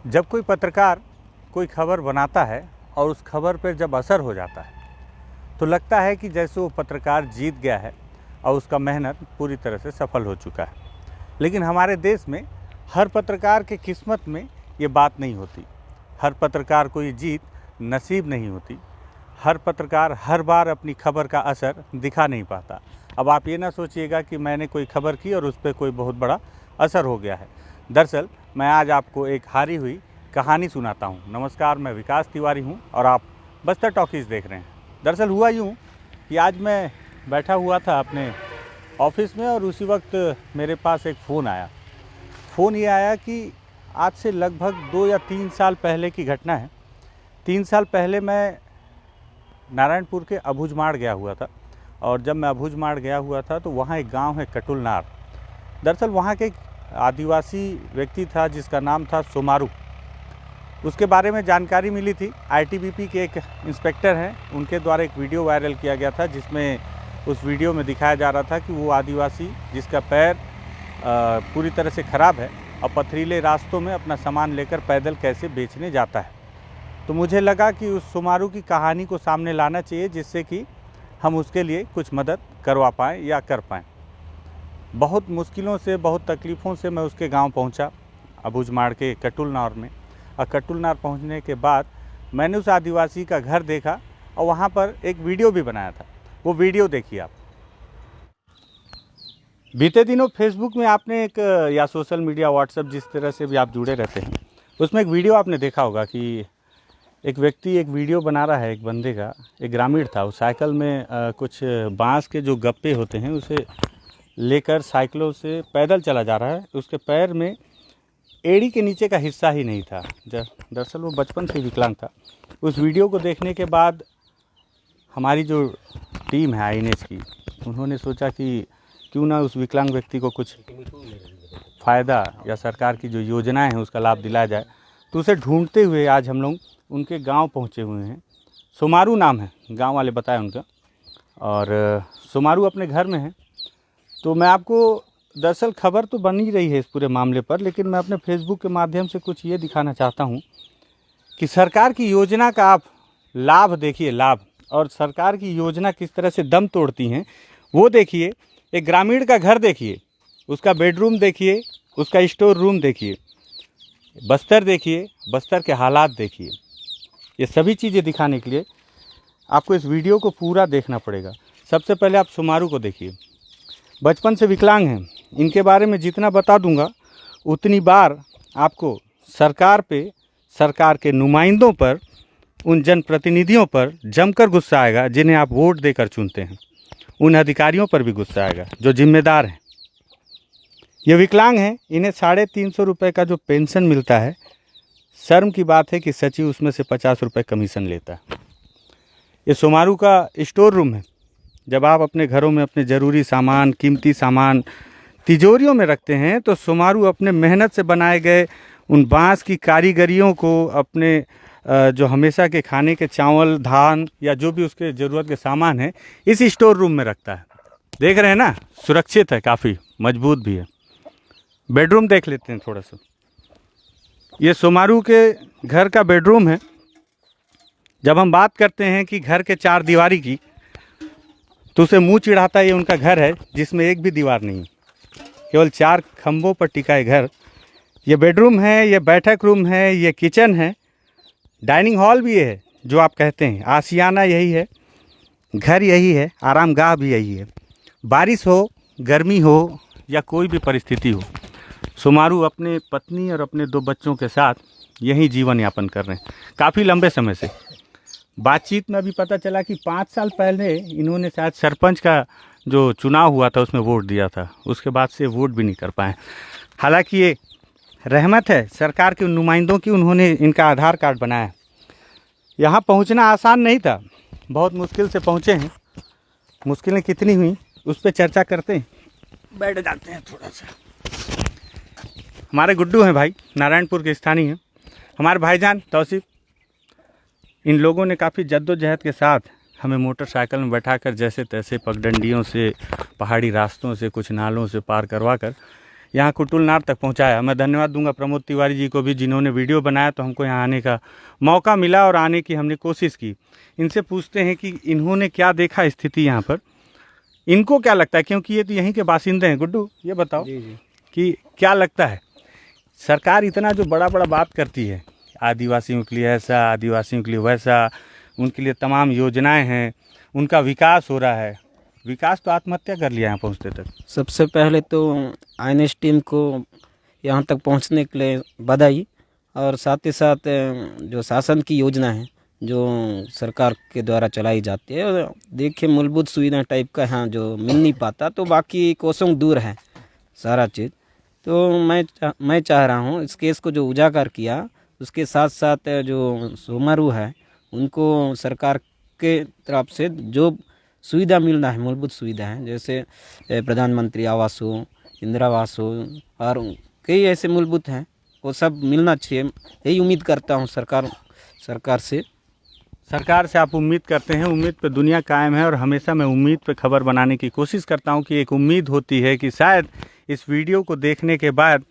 जब कोई पत्रकार कोई खबर बनाता है और उस खबर पर जब असर हो जाता है तो लगता है कि जैसे वो पत्रकार जीत गया है और उसका मेहनत पूरी तरह से सफल हो चुका है। लेकिन हमारे देश में हर पत्रकार के किस्मत में ये बात नहीं होती। हर पत्रकार को ये जीत नसीब नहीं होती। हर पत्रकार हर बार अपनी खबर का असर दिखा नहीं पाता। अब आप ये ना सोचिएगा कि मैंने कोई खबर की और उस पर कोई बहुत बड़ा असर हो गया है। दरअसल मैं आज आपको एक हारी हुई कहानी सुनाता हूँ। नमस्कार, मैं विकास तिवारी हूँ और आप बस्तर टॉकीज़ देख रहे हैं। दरअसल हुआ यूँ कि आज मैं बैठा हुआ था अपने ऑफिस में और उसी वक्त मेरे पास एक फ़ोन आया। फ़ोन ये आया कि आज से लगभग 2 या 3 साल पहले की घटना है। 3 साल पहले मैं नारायणपुर के अबूझमाड़ गया हुआ था और जब मैं अबूझमाड़ गया हुआ था तो वहाँ एक गांव है कटुलनार। दरअसल वहाँ के एक आदिवासी व्यक्ति था जिसका नाम था सोमारू। उसके बारे में जानकारी मिली थी। आईटीबीपी के एक इंस्पेक्टर हैं, उनके द्वारा एक वीडियो वायरल किया गया था जिसमें उस वीडियो में दिखाया जा रहा था कि वो आदिवासी जिसका पैर पूरी तरह से ख़राब है और पथरीले रास्तों में अपना सामान लेकर पैदल कैसे बेचने जाता है। तो मुझे लगा कि उस सोमारू की कहानी को सामने लाना चाहिए जिससे कि हम उसके लिए कुछ मदद करवा पाएँ या कर पाएँ। बहुत मुश्किलों से, बहुत तकलीफ़ों से मैं उसके गांव पहुंचा, अबूझमाड़ के कटुलनार में। और कटुलनार पहुंचने के बाद मैंने उस आदिवासी का घर देखा और वहां पर एक वीडियो भी बनाया था। वो वीडियो देखिए आप। बीते दिनों फेसबुक में आपने एक या सोशल मीडिया, व्हाट्सएप, जिस तरह से भी आप जुड़े रहते हैं, उसमें एक वीडियो आपने देखा होगा कि एक व्यक्ति एक वीडियो बना रहा है। एक बंदे का, एक ग्रामीण था, वो साइकिल में कुछ बांस के जो गप्पे होते हैं उसे लेकर साइकिलों से पैदल चला जा रहा है। उसके पैर में एड़ी के नीचे का हिस्सा ही नहीं था। दरअसल वो बचपन से विकलांग था। उस वीडियो को देखने के बाद हमारी जो टीम है आईएनएच की, उन्होंने सोचा कि क्यों ना उस विकलांग व्यक्ति को कुछ फ़ायदा या सरकार की जो योजनाएं हैं उसका लाभ दिलाया जाए। तो उसे ढूंढते हुए आज हम लोग उनके गांव पहुंचे हुए हैं। सोमारू नाम है, गांव वाले बताए उनका, और सोमारू अपने घर में है। तो मैं आपको, दरअसल खबर तो बन ही रही है इस पूरे मामले पर, लेकिन मैं अपने फेसबुक के माध्यम से कुछ ये दिखाना चाहता हूँ कि सरकार की योजना का आप लाभ देखिए, लाभ, और सरकार की योजना किस तरह से दम तोड़ती हैं वो देखिए। एक ग्रामीण का घर देखिए, उसका बेडरूम देखिए, उसका स्टोर रूम देखिए, बस्तर देखिए, बस्तर के हालात देखिए। ये सभी चीज़ें दिखाने के लिए आपको इस वीडियो को पूरा देखना पड़ेगा। सबसे पहले आप सोमारू को देखिए। बचपन से विकलांग हैं। इनके बारे में जितना बता दूंगा उतनी बार आपको सरकार पे, सरकार के नुमाइंदों पर, उन जनप्रतिनिधियों पर जमकर गुस्सा आएगा जिन्हें आप वोट देकर चुनते हैं। उन अधिकारियों पर भी गुस्सा आएगा जो जिम्मेदार हैं। ये विकलांग हैं, इन्हें 350 रुपये का जो पेंशन मिलता है, शर्म की बात है कि सचिव उसमें से 50 रुपये कमीशन लेता है। ये सोमारू का स्टोर रूम है। जब आप अपने घरों में अपने ज़रूरी सामान, कीमती सामान तिजोरियों में रखते हैं तो सोमारू अपने मेहनत से बनाए गए उन बांस की कारीगरियों को, अपने जो हमेशा के खाने के चावल, धान या जो भी उसके ज़रूरत के सामान हैं, इस स्टोर रूम में रखता है। देख रहे हैं ना, सुरक्षित है, काफ़ी मजबूत भी है। बेडरूम देख लेते हैं थोड़ा सा। ये सोमारू के घर का बेडरूम है। जब हम बात करते हैं कि घर के 4 दीवारी की, तो उसे मुंह चिढ़ाता है। ये उनका घर है जिसमें एक भी दीवार नहीं है, केवल 4 खंभों पर टिका है घर। ये बेडरूम है, ये बैठक रूम है, ये किचन है, डाइनिंग हॉल भी है जो आप कहते हैं, आशियाना यही है, घर यही है, आरामगाह भी यही है। बारिश हो, गर्मी हो या कोई भी परिस्थिति हो, सोमारू अपने पत्नी और अपने 2 बच्चों के साथ यहीं जीवन यापन कर रहे हैं काफ़ी लंबे समय से। बातचीत में अभी पता चला कि 5 साल पहले इन्होंने शायद सरपंच का जो चुनाव हुआ था उसमें वोट दिया था, उसके बाद से वोट भी नहीं कर पाए। हालांकि ये रहमत है सरकार के नुमाइंदों की, उन्होंने इनका आधार कार्ड बनाया। यहाँ पहुँचना आसान नहीं था, बहुत मुश्किल से पहुँचे हैं। मुश्किलें कितनी हुई उस पर चर्चा करते हैं, बैठ जाते हैं थोड़ा सा। हमारे गुड्डू हैं भाई, नारायणपुर के स्थानीय हैं, हमारे भाईजान तौसीफ। इन लोगों ने काफ़ी जद्दोजहद के साथ हमें मोटरसाइकिल में बैठाकर जैसे तैसे पगडंडियों से, पहाड़ी रास्तों से, कुछ नालों से पार करवा कर यहाँ कुटुलनार तक पहुँचाया। मैं धन्यवाद दूंगा प्रमोद तिवारी जी को भी, जिन्होंने वीडियो बनाया तो हमको यहाँ आने का मौका मिला और आने की हमने कोशिश की। इनसे पूछते हैं कि इन्होंने क्या देखा स्थिति यहाँ पर, इनको क्या लगता है, क्योंकि ये तो यहीं के बासिंदे हैं। गुड्डू ये बताओ जी। कि क्या लगता है, सरकार इतना जो बड़ा बड़ा बात करती है, आदिवासियों के लिए ऐसा, आदिवासियों के लिए वैसा, उनके लिए तमाम योजनाएं हैं, उनका विकास हो रहा है, विकास तो आत्महत्या कर लिया यहाँ पहुँचते तक। सबसे पहले तो INS टीम को यहाँ तक पहुँचने के लिए बधाई, और साथ ही साथ जो शासन की योजना है जो सरकार के द्वारा चलाई जाती है, और देखिए मूलभूत सुविधा टाइप का यहाँ जो मिल नहीं पाता, तो बाकी कोसों दूर है सारा चीज़। तो मैं चाह रहा हूँ इस केस को जो उजागर किया, उसके साथ साथ जो सोमारू है उनको सरकार के तरफ से जो सुविधा मिलना है, मूलभूत सुविधा है, जैसे प्रधानमंत्री आवास हो, इंदिरा आवास हो, और कई ऐसे मूलभूत हैं, वो सब मिलना चाहिए। यही उम्मीद करता हूँ सरकार से। सरकार से आप उम्मीद करते हैं, उम्मीद पे दुनिया कायम है, और हमेशा मैं उम्मीद पे खबर बनाने की कोशिश करता हूं कि एक उम्मीद होती है कि शायद इस वीडियो को देखने के बाद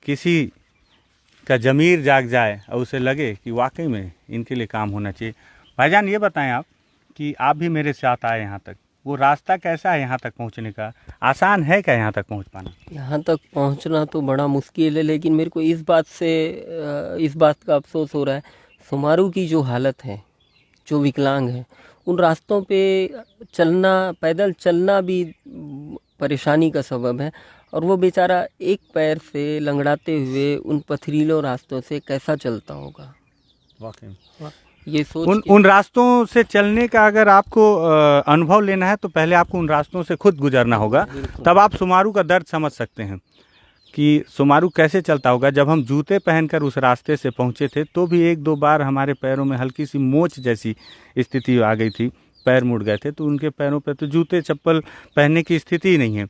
किसी का ज़मीर जाग जाए और उसे लगे कि वाकई में इनके लिए काम होना चाहिए। भाईजान ये बताएं आप कि आप भी मेरे साथ आए यहाँ तक, वो रास्ता कैसा है यहाँ तक पहुँचने का, आसान है क्या यहाँ तक पहुँच पाना? यहाँ तक पहुँचना तो बड़ा मुश्किल है, लेकिन मेरे को इस बात का अफसोस हो रहा है, सोमारू की जो हालत है, जो विकलांग है, उन रास्तों पे पैदल चलना भी परेशानी का सबब है, और वो बेचारा एक पैर से लंगड़ाते हुए उन पथरीलों रास्तों से कैसा चलता होगा। वाकई ये सोच उन रास्तों से चलने का अगर आपको अनुभव लेना है तो पहले आपको उन रास्तों से खुद गुजरना होगा, तब आप सोमारू का दर्द समझ सकते हैं कि सोमारू कैसे चलता होगा। जब हम जूते पहनकर उस रास्ते से पहुंचे थे तो भी एक दो बार हमारे पैरों में हल्की सी मोच जैसी स्थिति आ गई थी, पैर मुड़ गए थे, तो उनके पैरों पे तो जूते चप्पल पहनने की स्थिति ही नहीं है।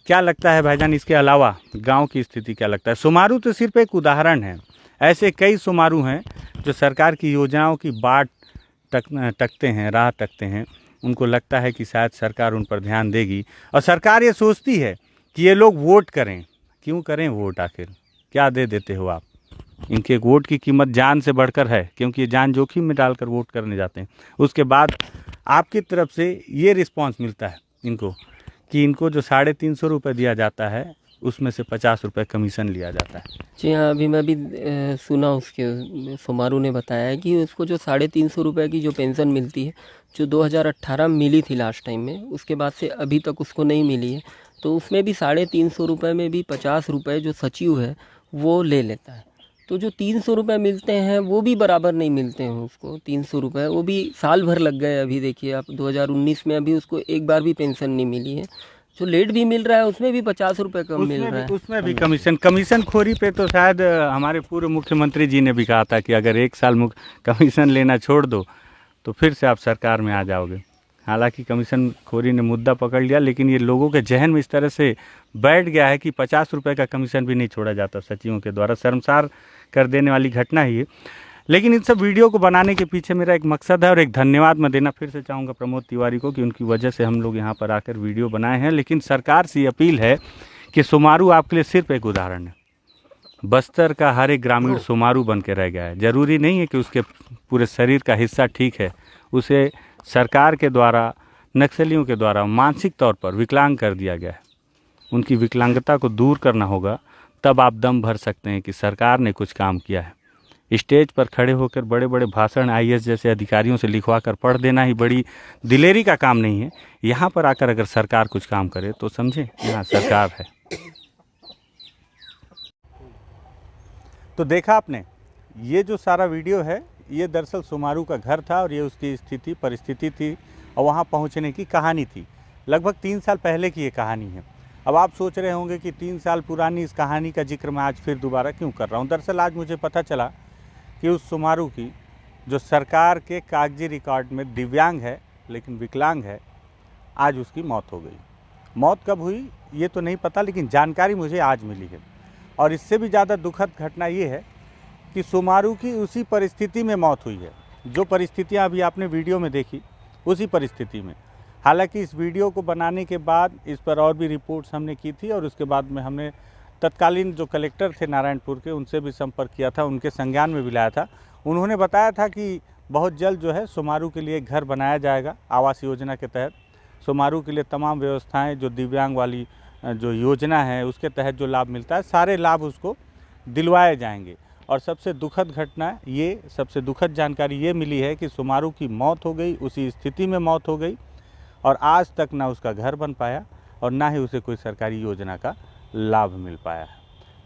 क्या लगता है भाईजान, इसके अलावा गांव की स्थिति क्या लगता है? सोमारू तो सिर्फ एक उदाहरण है, ऐसे कई सोमारू हैं जो सरकार की योजनाओं की बाट तकते हैं, राह तकते हैं। उनको लगता है कि शायद सरकार उन पर ध्यान देगी, और सरकार ये सोचती है कि ये लोग वोट करें। क्यों करें वोट, आखिर क्या दे देते हो आप? इनके वोट की कीमत जान से बढ़कर है, क्योंकि ये जान जोखिम में डालकर वोट करने जाते हैं। उसके बाद आपकी तरफ से ये रिस्पांस मिलता है इनको कि इनको जो 350 रुपये दिया जाता है उसमें से 50 रुपये कमीशन लिया जाता है। जी हाँ, अभी मैं भी सुना, उसके सोमारू ने बताया है कि उसको जो 350 रुपये की जो पेंशन मिलती है, जो 2018 में मिली थी लास्ट टाइम में, उसके बाद से अभी तक उसको नहीं मिली है। तो उसमें भी 350 रुपये में भी 50 रुपये जो सचिव है वो ले लेता है। तो जो 300 रुपये मिलते हैं वो भी बराबर नहीं मिलते हैं उसको। 300 रुपये वो भी साल भर लग गए। अभी देखिए आप 2019 में अभी उसको एक बार भी पेंशन नहीं मिली है। जो लेट भी मिल रहा है उसमें भी 50 रुपये कम मिल रहा है। उसमें भी कमीशन खोरी पे तो शायद हमारे पूर्व मुख्यमंत्री जी ने भी कहा था कि अगर एक साल कमीशन लेना छोड़ दो तो फिर से आप सरकार में आ जाओगे। हालांकि कमीशन खोरी ने मुद्दा पकड़ लिया, लेकिन ये लोगों के जहन में इस तरह से बैठ गया है कि 50 रुपये का कमीशन भी नहीं छोड़ा जाता सचिवों के द्वारा। शर्मसार कर देने वाली घटना ही है। लेकिन इन सब वीडियो को बनाने के पीछे मेरा एक मकसद है, और एक धन्यवाद मैं देना फिर से चाहूँगा प्रमोद तिवारी को कि उनकी वजह से हम लोग यहाँ पर आकर वीडियो बनाए हैं। लेकिन सरकार से अपील है कि सोमारू आपके लिए सिर्फ एक उदाहरण है। बस्तर का हर एक ग्रामीण सोमारू बन के रह गया है। ज़रूरी नहीं है कि उसके पूरे शरीर का हिस्सा ठीक है, उसे सरकार के द्वारा, नक्सलियों के द्वारा मानसिक तौर पर विकलांग कर दिया गया है। उनकी विकलांगता को दूर करना होगा, तब आप दम भर सकते हैं कि सरकार ने कुछ काम किया है। स्टेज पर खड़े होकर बड़े बड़े भाषण IAS जैसे अधिकारियों से लिखवा कर पढ़ देना ही बड़ी दिलेरी का काम नहीं है। यहाँ पर आकर अगर सरकार कुछ काम करे तो समझे यहाँ सरकार है। तो देखा आपने, ये जो सारा वीडियो है ये दरअसल सोमारू का घर था, और ये उसकी स्थिति परिस्थिति थी और वहाँ पहुँचने की कहानी थी। लगभग 3 साल पहले की ये कहानी है। अब आप सोच रहे होंगे कि 3 साल पुरानी इस कहानी का जिक्र मैं आज फिर दोबारा क्यों कर रहा हूँ। दरअसल आज मुझे पता चला कि उस सोमारू की, जो सरकार के कागजी रिकॉर्ड में दिव्यांग है लेकिन विकलांग है, आज उसकी मौत हो गई। मौत कब हुई ये तो नहीं पता, लेकिन जानकारी मुझे आज मिली है। और इससे भी ज़्यादा दुखद घटना ये है कि सोमारू की उसी परिस्थिति में मौत हुई है, जो परिस्थितियाँ अभी आपने वीडियो में देखी, उसी परिस्थिति में। हालांकि इस वीडियो को बनाने के बाद इस पर और भी रिपोर्ट्स हमने की थी और उसके बाद में हमने तत्कालीन जो कलेक्टर थे नारायणपुर के उनसे भी संपर्क किया था, उनके संज्ञान में भी लाया था। उन्होंने बताया था कि बहुत जल्द जो है सोमारू के लिए घर बनाया जाएगा आवास योजना के तहत। सोमारू के लिए तमाम व्यवस्थाएं जो दिव्यांग वाली जो योजना है उसके तहत जो लाभ मिलता है सारे लाभ उसको दिलवाए जाएंगे। और सबसे दुखद घटना ये, सबसे दुखद जानकारी ये मिली है कि सोमारू की मौत हो गई, उसी स्थिति में मौत हो गई और आज तक ना उसका घर बन पाया और ना ही उसे कोई सरकारी योजना का लाभ मिल पाया है।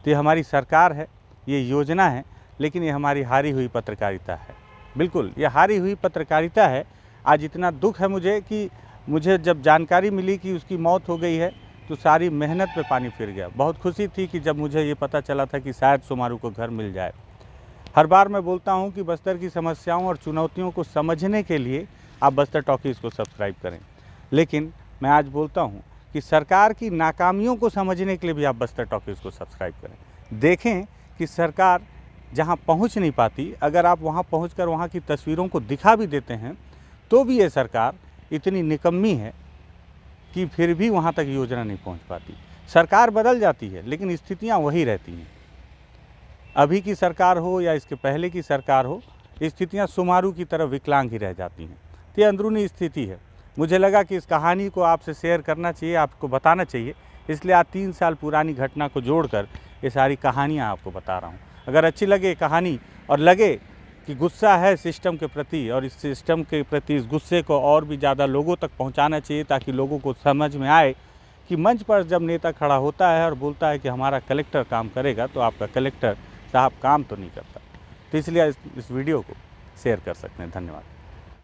तो ये हमारी सरकार है, ये योजना है, लेकिन ये हमारी हारी हुई पत्रकारिता है। बिल्कुल ये हारी हुई पत्रकारिता है। आज इतना दुख है मुझे कि मुझे जब जानकारी मिली कि उसकी मौत हो गई है तो सारी मेहनत पे पानी फिर गया। बहुत खुशी थी कि जब मुझे ये पता चला था कि शायद सोमारू को घर मिल जाए। हर बार मैं बोलता हूँ कि बस्तर की समस्याओं और चुनौतियों को समझने के लिए आप बस्तर टॉकीज़ को सब्सक्राइब करें, लेकिन मैं आज बोलता हूँ कि सरकार की नाकामियों को समझने के लिए भी आप बस्तर टॉकीज़ को सब्सक्राइब करें। देखें कि सरकार जहाँ पहुँच नहीं पाती, अगर आप वहाँ पहुँचकर वहाँ की तस्वीरों को दिखा भी देते हैं तो भी ये सरकार इतनी निकम्मी है कि फिर भी वहाँ तक योजना नहीं पहुँच पाती। सरकार बदल जाती है लेकिन स्थितियाँ वही रहती हैं। अभी की सरकार हो या इसके पहले की सरकार हो, स्थितियाँ सोमारू की तरह विकलांग ही रह जाती हैं। तो ये अंदरूनी स्थिति है। मुझे लगा कि इस कहानी को आपसे शेयर करना चाहिए, आपको बताना चाहिए, इसलिए आज 3 साल पुरानी घटना को जोड़कर ये सारी कहानियाँ आपको बता रहा हूँ। अगर अच्छी लगे कहानी और लगे कि गुस्सा है सिस्टम के प्रति और इस सिस्टम के प्रति इस गुस्से को और भी ज़्यादा लोगों तक पहुंचाना चाहिए ताकि लोगों को समझ में आए कि मंच पर जब नेता खड़ा होता है और बोलता है कि हमारा कलेक्टर काम करेगा तो आपका कलेक्टर साहब काम तो नहीं करता। तो इसलिए इस वीडियो को शेयर कर सकते हैं। धन्यवाद।